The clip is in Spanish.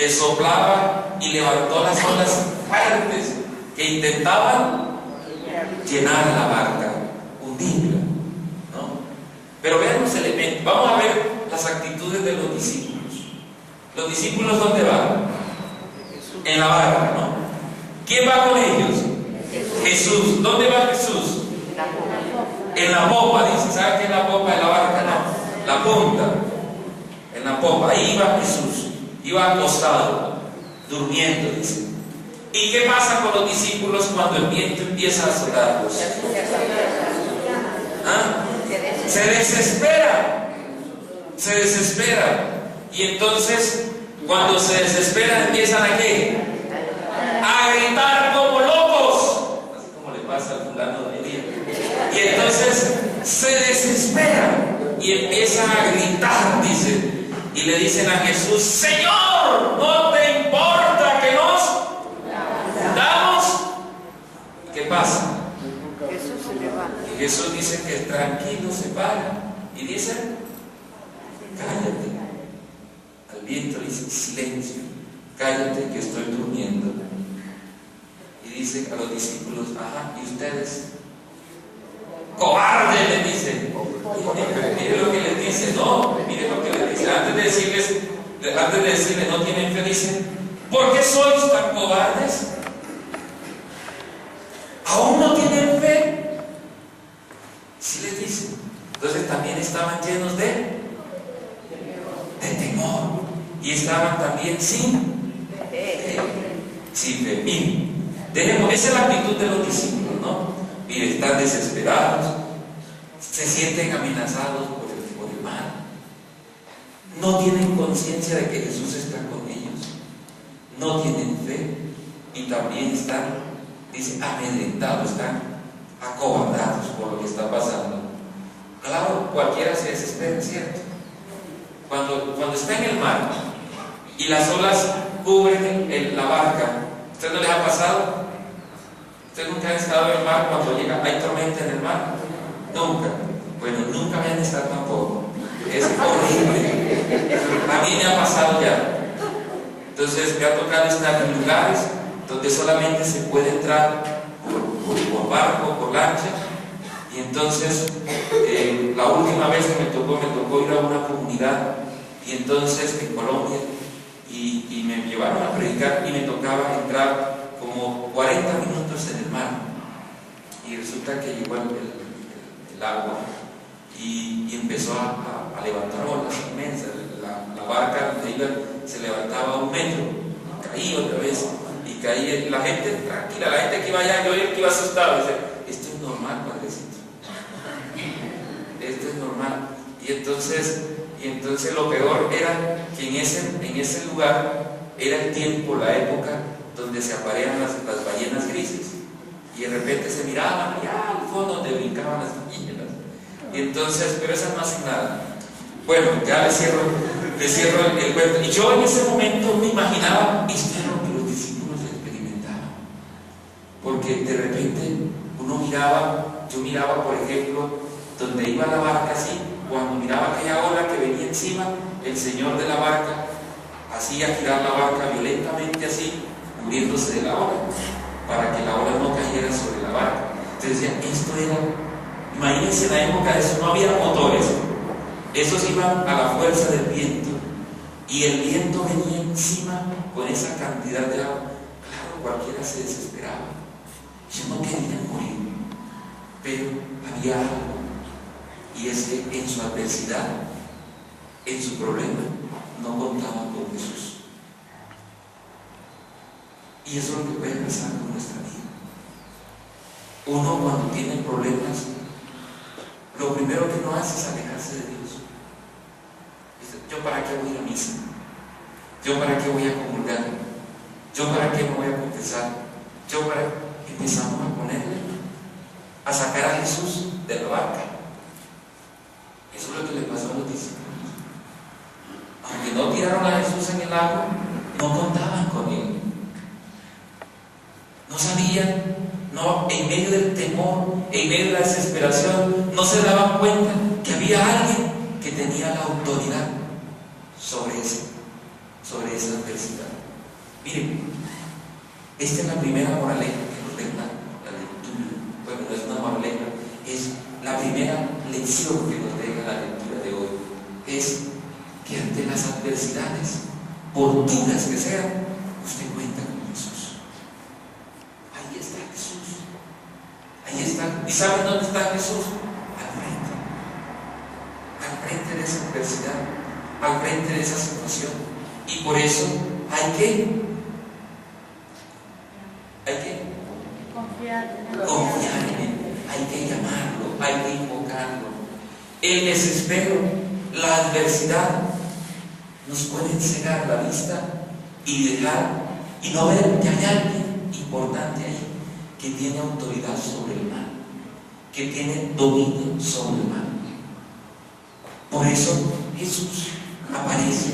que soplaba y levantó las olas fuertes que intentaban llenar la barca, hundirla, ¿no? Pero vean los elementos. Vamos a ver las actitudes de los discípulos. ¿Los discípulos dónde van? En la barca, ¿no? ¿Quién va con ellos? Jesús. ¿Dónde va Jesús? En la popa, dice. ¿Sabe qué es la popa de la barca? No, la punta. En la popa. Ahí iba Jesús. Iba acostado, durmiendo, dice. ¿Y qué pasa con los discípulos cuando el viento empieza a soplarlos? ¿Ah? Se desespera. Se desespera. Y entonces, cuando se desesperan, empiezan ¿a qué? A gritar como locos. Así como le pasa al fulano de hoy día. Y entonces se desesperan y empiezan a gritar, dice. Y le dicen a Jesús: Señor, ¿no te importa que nos hundamos? ¿Qué pasa? Jesús se levanta. Y Jesús dice que tranquilo se para. Y dice: cállate. Al viento le dice: silencio, cállate que estoy durmiendo. Y dice a los discípulos: ajá, ¿y ustedes? ¡Cobarde! Le dice. Mire lo que les dice, no, mire lo que les dice. Antes de decirles no tienen fe, dice: ¿por qué sois tan cobardes? ¿Aún no tienen fe? Sí les dice. Entonces también estaban llenos de temor. Y estaban también sin fe. Mire, esa es la actitud de los discípulos, ¿no? Mire, están desesperados, se sienten amenazados por el mal, no tienen conciencia de que Jesús está con ellos, no tienen fe y también están, dice, amedrentados, están acobardados por lo que está pasando. Claro, cualquiera se desespera, ¿cierto? Cuando está en el mar y las olas cubren la barca, ¿usted no les ha pasado? ¿Ustedes nunca han estado en el mar cuando hay tormenta en el mar? Nunca. Bueno, nunca me han estado tampoco. Es horrible. A mí me ha pasado ya. Entonces me ha tocado estar en lugares donde solamente se puede entrar por barco, por lancha. Y entonces la última vez que me tocó ir a una comunidad, y entonces en Colombia, y me llevaron a predicar y me tocaba entrar como 40 minutos en el mar, y resulta que llegó el agua y empezó a levantar olas inmensas. La barca donde iba se levantaba 1 metro, caía otra vez y caía, y la gente tranquila, la gente que iba allá, yo que iba asustado, dice: esto es normal, padrecito, esto es normal. Y entonces lo peor era que en ese lugar era el tiempo, la época donde se aparean las ballenas grises, y de repente se miraban allá al fondo donde brincaban las ballenas. Y entonces, pero esas no hacen nada. Bueno, ya les cierro el cuento. Y yo en ese momento me imaginaba, esto era lo que los discípulos experimentaban, porque de repente yo miraba, por ejemplo, donde iba la barca así, cuando miraba aquella ola que venía encima, el señor de la barca hacía girar la barca violentamente así, cubriéndose de la ola, para que la ola no cayera sobre la barca. Entonces decía, esto era, imagínense, en la época de eso no había motores, esos iban a la fuerza del viento, y el viento venía encima con esa cantidad de agua. Claro, cualquiera se desesperaba. Yo no quería morir, pero había algo, y es que en su adversidad, en su problema, no contaban con Jesús. Y eso es lo que puede pasar con nuestra vida. Uno, cuando tiene problemas, lo primero que no hace es alejarse de Dios. Dice: ¿yo para qué voy a ir a misa? ¿Yo para qué voy a comulgar? ¿Yo para qué me voy a confesar? Empezamos a ponerle, a sacar a Jesús de la barca. Eso es lo que le pasó a los discípulos. Aunque no tiraron a Jesús en el agua, no contaban con él. No sabían, no, en medio del temor, en medio de la desesperación, no se daban cuenta que había alguien que tenía la autoridad sobre esa adversidad. Esta es la primera moraleja que nos deja la lectura. Bueno, no es una moraleja, es la primera lección que nos deja la lectura de hoy. Es que ante las adversidades, por duras que sean, usted cuenta con Jesús. Ahí está Jesús. Ahí está. ¿Y saben dónde está Jesús? Al frente de esa adversidad, al frente de esa situación. Y por eso hay que confiar en Él, hay que llamarlo, hay que invocarlo. El desespero, la adversidad nos pueden cegar la vista y dejar y no ver que hay alguien importante ahí que tiene autoridad sobre el mal, que tiene dominio sobre el mal. Por eso Jesús aparece